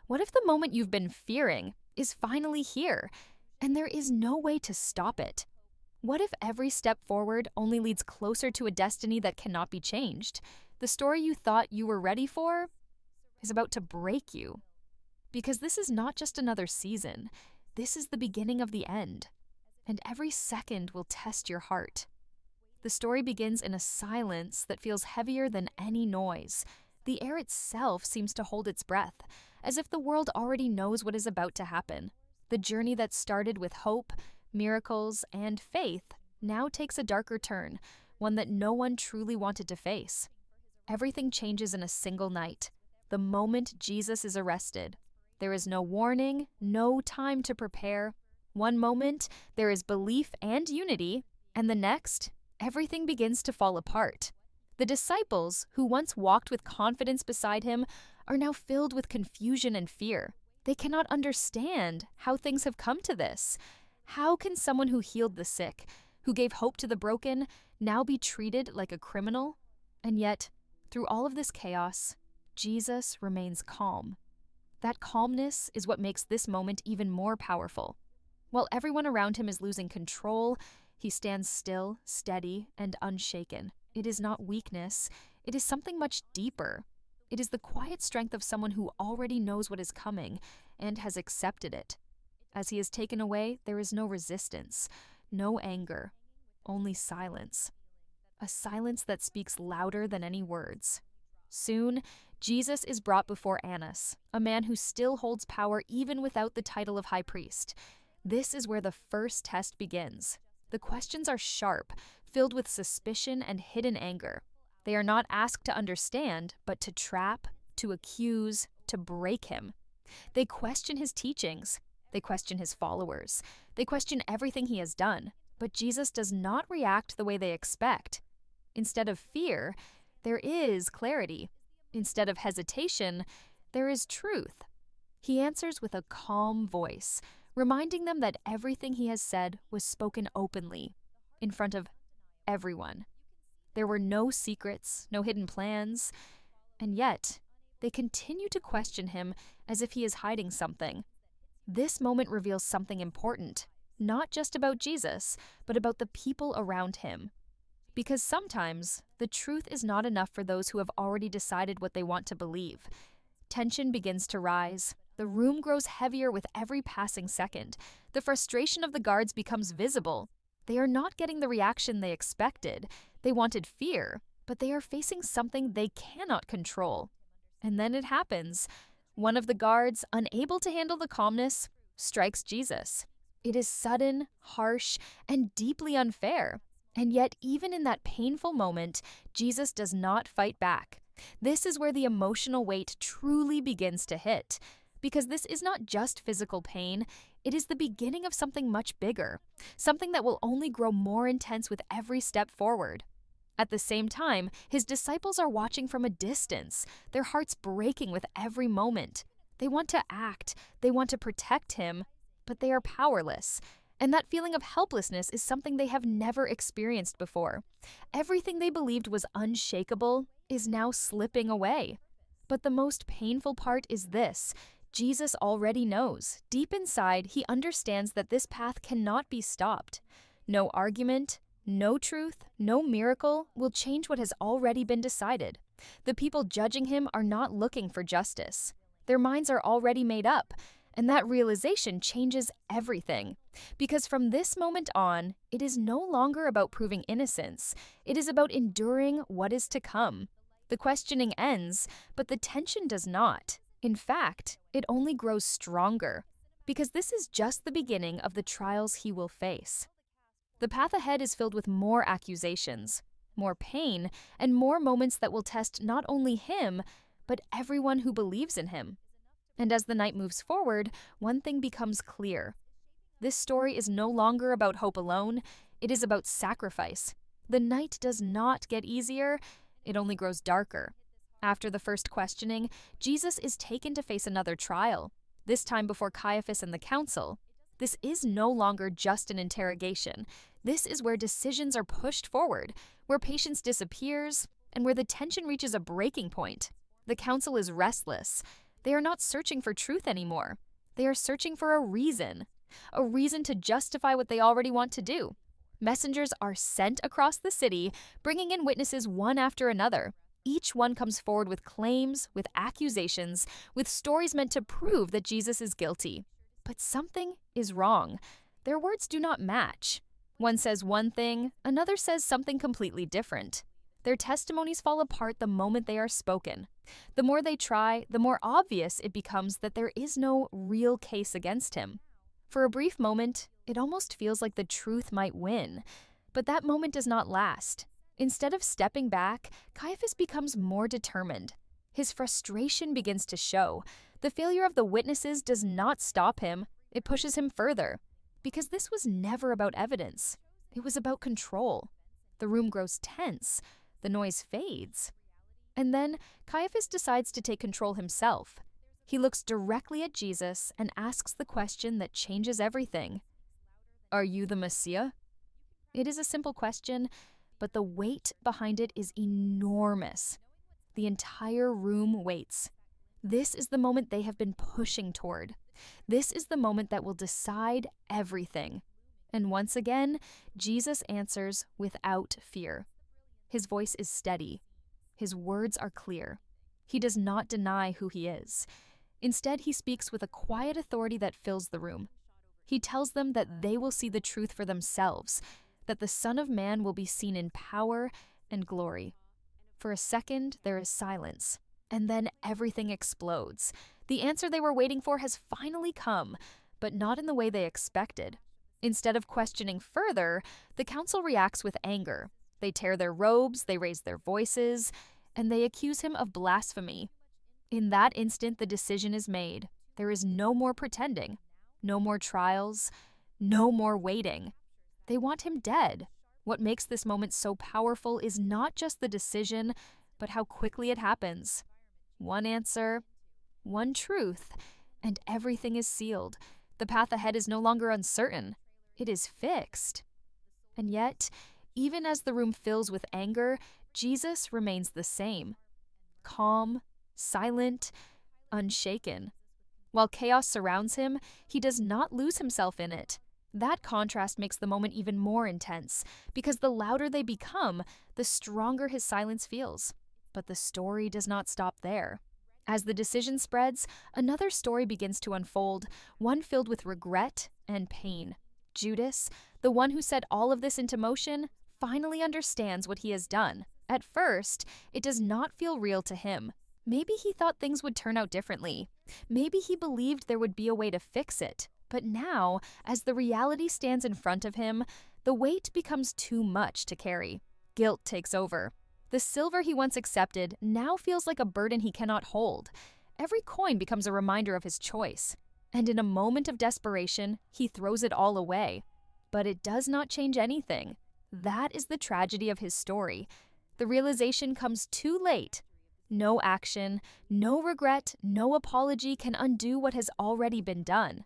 What if the moment you've been fearing is finally here, and there is no way to stop it? What if every step forward only leads closer to a destiny that cannot be changed? The story you thought you were ready for is about to break you. Because this is not just another season, this is the beginning of the end. And every second will test your heart. The story begins in a silence that feels heavier than any noise. The air itself seems to hold its breath, as if the world already knows what is about to happen. The journey that started with hope, miracles, and faith now takes a darker turn, one that no one truly wanted to face. Everything changes in a single night, the moment Jesus is arrested. There is no warning, no time to prepare. One moment, there is belief and unity, and the next, everything begins to fall apart. The disciples, who once walked with confidence beside him, are now filled with confusion and fear. They cannot understand how things have come to this. How can someone who healed the sick, who gave hope to the broken, now be treated like a criminal? And yet, through all of this chaos, Jesus remains calm. That calmness is what makes this moment even more powerful. While everyone around him is losing control, he stands still, steady, and unshaken. It is not weakness. It is something much deeper. It is the quiet strength of someone who already knows what is coming and has accepted it. As he is taken away, there is no resistance, no anger, only silence. A silence that speaks louder than any words. Soon, Jesus is brought before Annas, a man who still holds power even without the title of high priest. This is where the first test begins. The questions are sharp, filled with suspicion and hidden anger. They are not asked to understand, but to trap, to accuse, to break him. They question his teachings. They question his followers. They question everything he has done. But Jesus does not react the way they expect. Instead of fear, there is clarity. Instead of hesitation, there is truth. He answers with a calm voice, reminding them that everything he has said was spoken openly, in front of everyone. There were no secrets, no hidden plans, and yet they continue to question him as if he is hiding something. This moment reveals something important, not just about Jesus, but about the people around him. Because sometimes the truth is not enough for those who have already decided what they want to believe. Tension begins to rise. The room grows heavier with every passing second. The frustration of the guards becomes visible. They are not getting the reaction they expected. They wanted fear, but they are facing something they cannot control. And then it happens. One of the guards, unable to handle the calmness, strikes Jesus. It is sudden, harsh, and deeply unfair. And yet, even in that painful moment, Jesus does not fight back. This is where the emotional weight truly begins to hit. Because this is not just physical pain, it is the beginning of something much bigger, something that will only grow more intense with every step forward. At the same time, his disciples are watching from a distance, their hearts breaking with every moment. They want to act, they want to protect him, but they are powerless. And that feeling of helplessness is something they have never experienced before. Everything they believed was unshakable is now slipping away. But the most painful part is this. Jesus already knows. Deep inside, he understands that this path cannot be stopped. No argument, no truth, no miracle will change what has already been decided. The people judging him are not looking for justice. Their minds are already made up, and that realization changes everything. Because from this moment on, it is no longer about proving innocence. It is about enduring what is to come. The questioning ends, but the tension does not. In fact, it only grows stronger, because this is just the beginning of the trials he will face. The path ahead is filled with more accusations, more pain, and more moments that will test not only him, but everyone who believes in him. And as the night moves forward, one thing becomes clear. This story is no longer about hope alone, it is about sacrifice. The night does not get easier, it only grows darker. After the first questioning, Jesus is taken to face another trial, this time before Caiaphas and the council. This is no longer just an interrogation. This is where decisions are pushed forward, where patience disappears, and where the tension reaches a breaking point. The council is restless. They are not searching for truth anymore. They are searching for a reason to justify what they already want to do. Messengers are sent across the city, bringing in witnesses one after another. Each one comes forward with claims, with accusations, with stories meant to prove that Jesus is guilty. But something is wrong. Their words do not match. One says one thing, another says something completely different. Their testimonies fall apart the moment they are spoken. The more they try, the more obvious it becomes that there is no real case against him. For a brief moment, it almost feels like the truth might win. But that moment does not last. Instead of stepping back, Caiaphas becomes more determined. His frustration begins to show. The failure of the witnesses does not stop him, it pushes him further. Because this was never about evidence. It was about control. The room grows tense. The noise fades. And then Caiaphas decides to take control himself. He looks directly at Jesus and asks the question that changes everything. Are you the Messiah? It is a simple question, but the weight behind it is enormous. The entire room waits. This is the moment they have been pushing toward. This is the moment that will decide everything. And once again, Jesus answers without fear. His voice is steady. His words are clear. He does not deny who he is. Instead, he speaks with a quiet authority that fills the room. He tells them that they will see the truth for themselves, that the Son of Man will be seen in power and glory. For a second, there is silence, and then everything explodes. The answer they were waiting for has finally come, but not in the way they expected. Instead of questioning further, the council reacts with anger. They tear their robes, they raise their voices, and they accuse him of blasphemy. In that instant, the decision is made. There is no more pretending, no more trials, no more waiting. They want him dead. What makes this moment so powerful is not just the decision, but how quickly it happens. One answer, one truth, and everything is sealed. The path ahead is no longer uncertain. It is fixed. And yet, even as the room fills with anger, Jesus remains the same. Calm, silent, unshaken. While chaos surrounds him, he does not lose himself in it. That contrast makes the moment even more intense, because the louder they become, the stronger his silence feels. But the story does not stop there. As the decision spreads, another story begins to unfold, one filled with regret and pain. Judas, the one who set all of this into motion, finally understands what he has done. At first, it does not feel real to him. Maybe he thought things would turn out differently. Maybe he believed there would be a way to fix it. But now, as the reality stands in front of him, the weight becomes too much to carry. Guilt takes over. The silver he once accepted now feels like a burden he cannot hold. Every coin becomes a reminder of his choice. And in a moment of desperation, he throws it all away. But it does not change anything. That is the tragedy of his story. The realization comes too late. No action, no regret, no apology can undo what has already been done.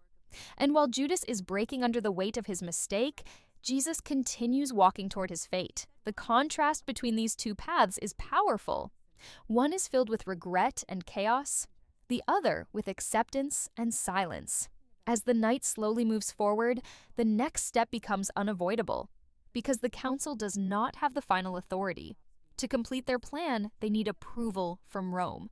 And while Judas is breaking under the weight of his mistake, Jesus continues walking toward his fate. The contrast between these two paths is powerful. One is filled with regret and chaos, the other with acceptance and silence. As the night slowly moves forward, the next step becomes unavoidable, because the council does not have the final authority. To complete their plan, they need approval from Rome.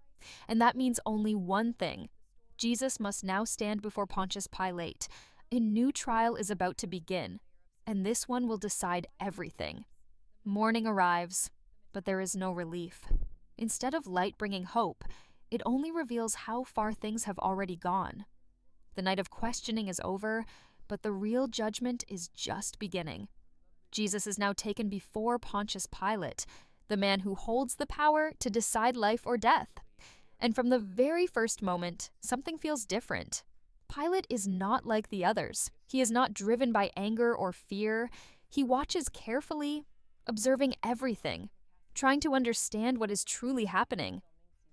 And that means only one thing. Jesus must now stand before Pontius Pilate. A new trial is about to begin, and this one will decide everything. Morning arrives, but there is no relief. Instead of light bringing hope, it only reveals how far things have already gone. The night of questioning is over, but the real judgment is just beginning. Jesus is now taken before Pontius Pilate, the man who holds the power to decide life or death. And from the very first moment, something feels different. Pilate is not like the others. He is not driven by anger or fear. He watches carefully, observing everything, trying to understand what is truly happening.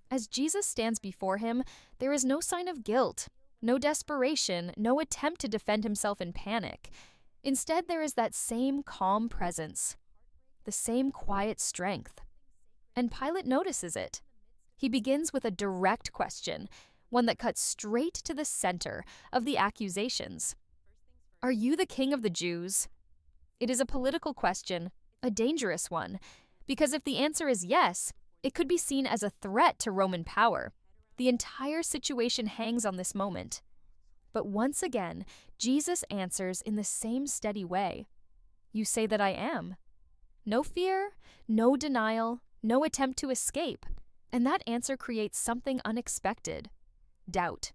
As Jesus stands before him, there is no sign of guilt, no desperation, no attempt to defend himself in panic. Instead, there is that same calm presence, the same quiet strength. And Pilate notices it. He begins with a direct question. one that cuts straight to the center of the accusations. Are you the king of the Jews? It is a political question, a dangerous one, because if the answer is yes, it could be seen as a threat to Roman power. The entire situation hangs on this moment. But once again, Jesus answers in the same steady way. You say that I am. No fear, no denial, no attempt to escape. And that answer creates something unexpected: doubt.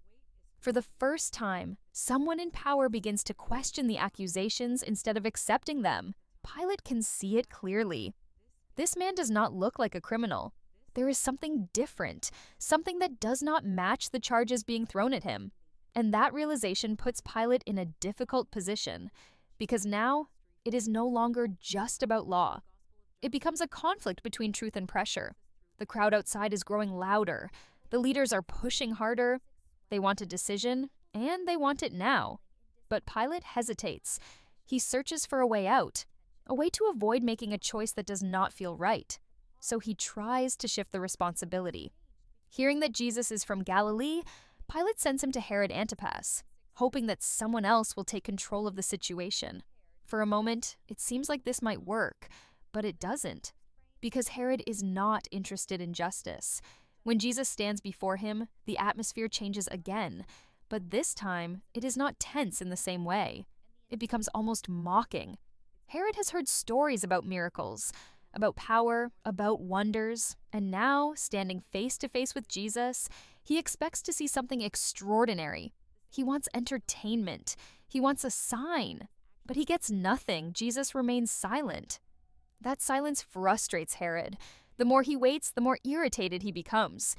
For the first time, someone in power begins to question the accusations instead of accepting them. Pilate can see it clearly. This man does not look like a criminal. There is something different, something that does not match the charges being thrown at him. And that realization puts Pilate in a difficult position, because now it is no longer just about law. It becomes a conflict between truth and pressure. The crowd outside is growing louder. The leaders are pushing harder. They want a decision, and they want it now. But Pilate hesitates. He searches for a way out, a way to avoid making a choice that does not feel right. So he tries to shift the responsibility. Hearing that Jesus is from Galilee, Pilate sends him to Herod Antipas, hoping that someone else will take control of the situation. For a moment, it seems like this might work, but it doesn't, because Herod is not interested in justice. When Jesus stands before him, the atmosphere changes again, but this time, it is not tense in the same way. It becomes almost mocking. Herod has heard stories about miracles, about power, about wonders, and now, standing face to face with Jesus, he expects to see something extraordinary. He wants entertainment. He wants a sign. But he gets nothing. Jesus remains silent. That silence frustrates Herod. The more he waits, the more irritated he becomes.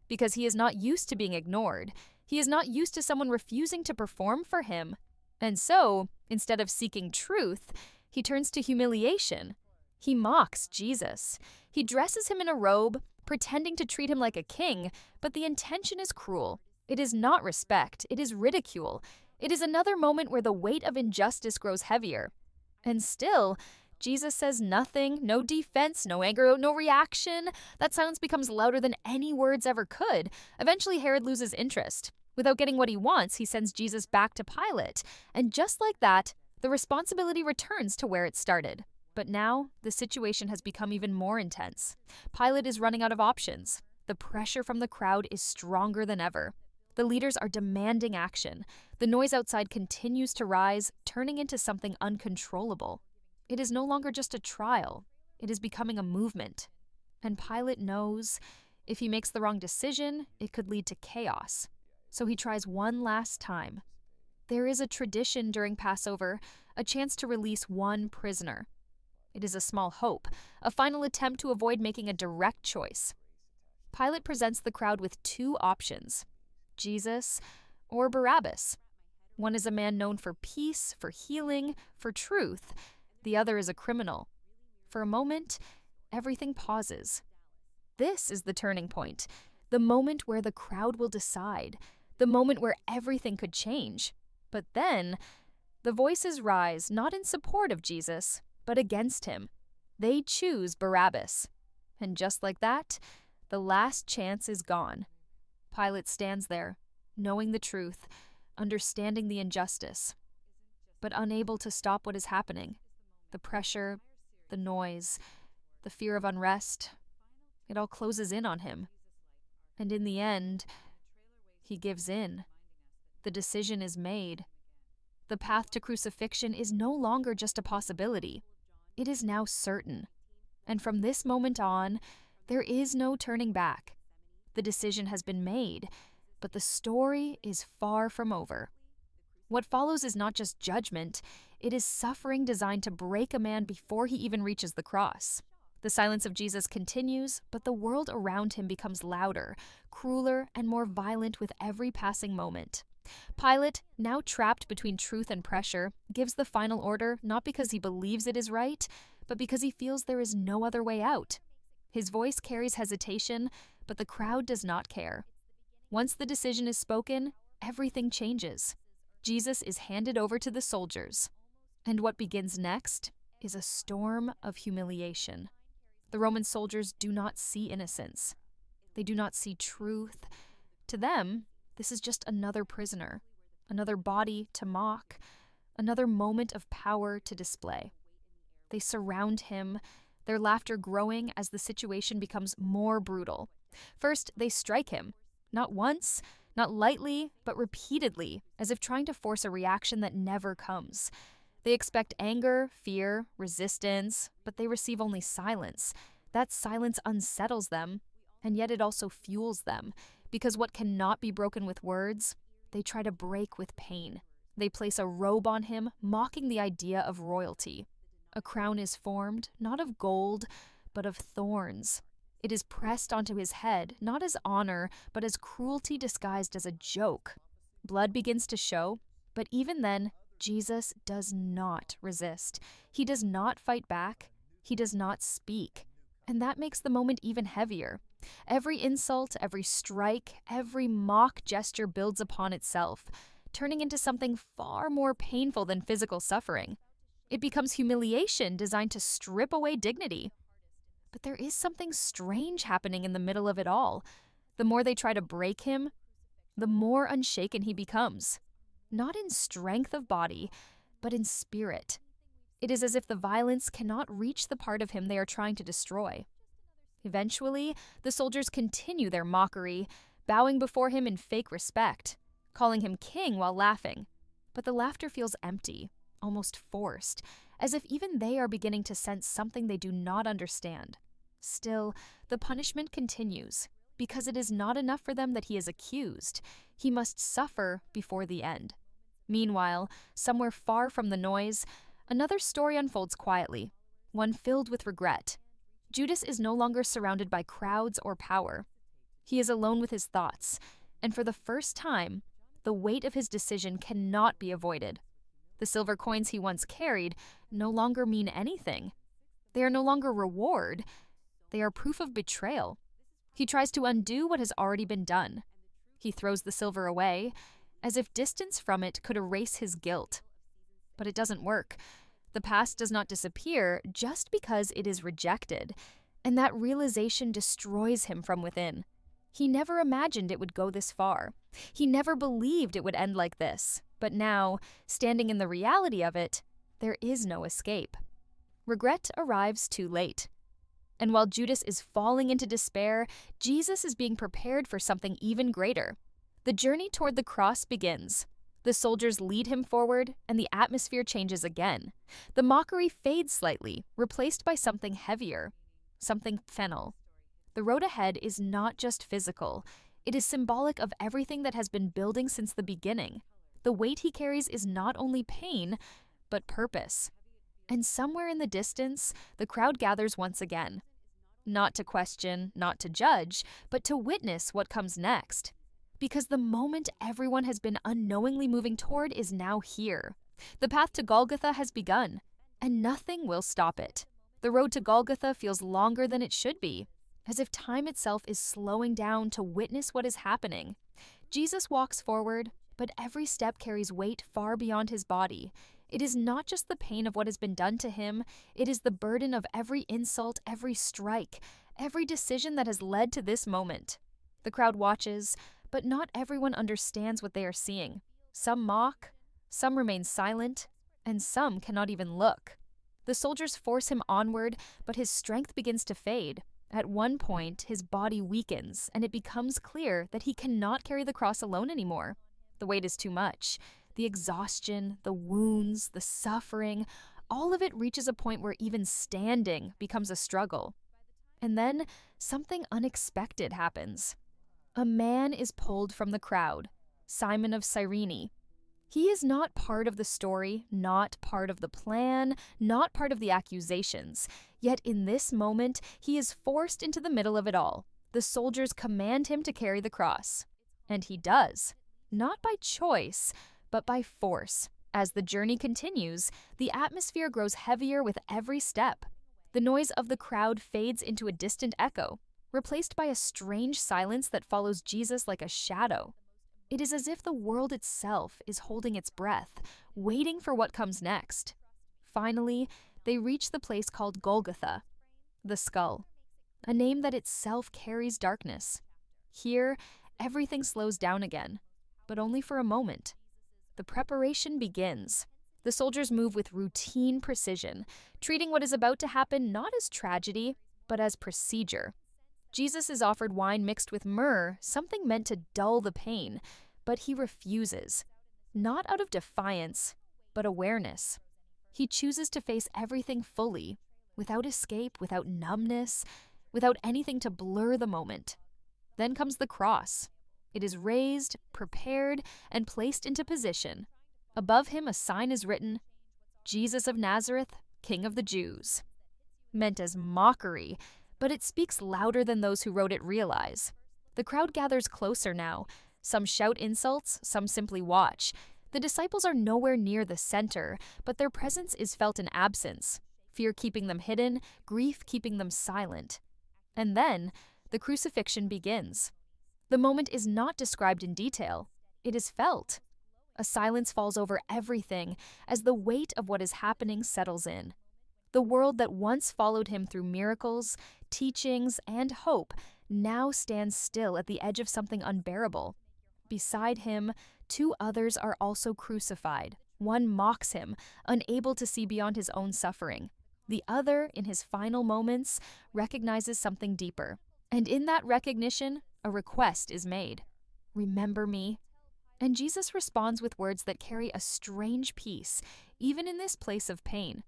Because he is not used to being ignored. He is not used to someone refusing to perform for him. And so, instead of seeking truth, he turns to humiliation. He mocks Jesus. He dresses him in a robe, pretending to treat him like a king, but the intention is cruel. It is not respect, it is ridicule. It is another moment where the weight of injustice grows heavier. And still, Jesus says nothing, no defense, no anger, no reaction. That silence becomes louder than any words ever could. Eventually, Herod loses interest. Without getting what he wants, he sends Jesus back to Pilate. And just like that, the responsibility returns to where it started. But now, the situation has become even more intense. Pilate is running out of options. The pressure from the crowd is stronger than ever. The leaders are demanding action. The noise outside continues to rise, turning into something uncontrollable. It is no longer just a trial. It is becoming a movement. And Pilate knows if he makes the wrong decision, it could lead to chaos. So he tries one last time. There is a tradition during Passover, a chance to release one prisoner. It is a small hope, a final attempt to avoid making a direct choice. Pilate presents the crowd with two options: Jesus or Barabbas. One is a man known for peace, for healing, for truth. The other is a criminal. For a moment, everything pauses. This is the turning point, the moment where the crowd will decide, the moment where everything could change. But then, the voices rise not in support of Jesus, but against him. They choose Barabbas. And just like that, the last chance is gone. Pilate stands there, knowing the truth, understanding the injustice, but unable to stop what is happening. The pressure, the noise, the fear of unrest, it all closes in on him. And in the end, he gives in. The decision is made. The path to crucifixion is no longer just a possibility. It is now certain. And from this moment on, there is no turning back. The decision has been made, but the story is far from over. What follows is not just judgment, it is suffering designed to break a man before he even reaches the cross. The silence of Jesus continues, but the world around him becomes louder, crueler, and more violent with every passing moment. Pilate, now trapped between truth and pressure, gives the final order not because he believes it is right, but because he feels there is no other way out. His voice carries hesitation, but the crowd does not care. Once the decision is spoken, everything changes. Jesus is handed over to the soldiers. And what begins next is a storm of humiliation. The Roman soldiers do not see innocence. They do not see truth. To them, This is just another prisoner, another body to mock, another moment of power to display. They surround him, their laughter growing as the situation becomes more brutal. First, they strike him, not once, not lightly, but repeatedly, as if trying to force a reaction that never comes. They expect anger, fear, resistance, but they receive only silence. That silence unsettles them, and yet it also fuels them, because what cannot be broken with words, they try to break with pain. They place a robe on him, mocking the idea of royalty. A crown is formed, not of gold, but of thorns. It is pressed onto his head, not as honor, but as cruelty disguised as a joke. Blood begins to show, but even then, Jesus does not resist. He does not fight back. He does not speak. And that makes the moment even heavier. Every insult, every strike, every mock gesture builds upon itself, turning into something far more painful than physical suffering. It becomes humiliation designed to strip away dignity. But there is something strange happening in the middle of it all. The more they try to break him, the more unshaken he becomes. Not in strength of body, but in spirit. It is as if the violence cannot reach the part of him they are trying to destroy. Eventually, the soldiers continue their mockery, bowing before him in fake respect, calling him king while laughing. But the laughter feels empty, almost forced, as if even they are beginning to sense something they do not understand. Still, the punishment continues, because it is not enough for them that he is accused. He must suffer before the end. Meanwhile, somewhere far from the noise, another story unfolds quietly, one filled with regret. Judas is no longer surrounded by crowds or power. He is alone with his thoughts, and for the first time, the weight of his decision cannot be avoided. The silver coins he once carried no longer mean anything. They are no longer reward. They are proof of betrayal. He tries to undo what has already been done. He throws the silver away, as if distance from it could erase his guilt. But it doesn't work. The past does not disappear just because it is rejected, and that realization destroys him from within. He never imagined it would go this far. He never believed it would end like this. But now, standing in the reality of it, there is no escape. Regret arrives too late. And while Judas is falling into despair, Jesus is being prepared for something even greater. The journey toward the cross begins. The soldiers lead him forward, and the atmosphere changes again. The mockery fades slightly, replaced by something heavier, something fennel. The road ahead is not just physical. It is symbolic of everything that has been building since the beginning. The weight he carries is not only pain, but purpose. And somewhere in the distance, the crowd gathers once again. Not to question, not to judge, but to witness what comes next. Because the moment everyone has been unknowingly moving toward is now here. The path to Golgotha has begun, and nothing will stop it. The road to Golgotha feels longer than it should be, as if time itself is slowing down to witness what is happening. Jesus walks forward, but every step carries weight far beyond his body. It is not just the pain of what has been done to him, it is the burden of every insult, every strike, every decision that has led to this moment. The crowd watches, but not everyone understands what they are seeing. Some mock, some remain silent, and some cannot even look. The soldiers force him onward, but his strength begins to fade. At one point, his body weakens, and it becomes clear that he cannot carry the cross alone anymore. The weight is too much. The exhaustion, the wounds, the suffering, all of it reaches a point where even standing becomes a struggle. And then something unexpected happens. A man is pulled from the crowd, Simon of Cyrene. He is not part of the story, not part of the plan, not part of the accusations. Yet in this moment, he is forced into the middle of it all. The soldiers command him to carry the cross. And he does. Not by choice, but by force. As the journey continues, the atmosphere grows heavier with every step. The noise of the crowd fades into a distant echo, replaced by a strange silence that follows Jesus like a shadow. It is as if the world itself is holding its breath, waiting for what comes next. Finally, they reach the place called Golgotha, the skull, a name that itself carries darkness. Here, everything slows down again. but only for a moment. The preparation begins. The soldiers move with routine precision, treating what is about to happen not as tragedy, but as procedure. Jesus is offered wine mixed with myrrh, something meant to dull the pain, but he refuses. Not out of defiance, but awareness. He chooses to face everything fully, without escape, without numbness, without anything to blur the moment. Then comes the cross. It is raised, prepared, and placed into position. Above him a sign is written, Jesus of Nazareth, King of the Jews. Meant as mockery, but it speaks louder than those who wrote it realize. The crowd gathers closer now. Some shout insults, some simply watch. The disciples are nowhere near the center, but their presence is felt in absence, fear keeping them hidden, grief keeping them silent. And then, the crucifixion begins. The moment is not described in detail. It is felt. A silence falls over everything as the weight of what is happening settles in. The world that once followed him through miracles, teachings, and hope now stands still at the edge of something unbearable. Beside him, two others are also crucified. One mocks him, unable to see beyond his own suffering. The other, in his final moments, recognizes something deeper. And in that recognition, a request is made. Remember me. And Jesus responds with words that carry a strange peace, even in this place of pain.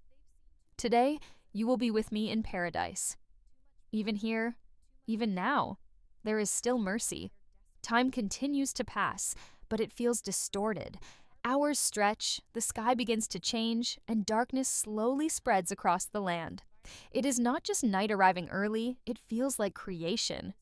Today, you will be with me in paradise. Even here, even now, there is still mercy. Time continues to pass, but it feels distorted. Hours stretch, the sky begins to change, and darkness slowly spreads across the land. It is not just night arriving early, it feels like creation.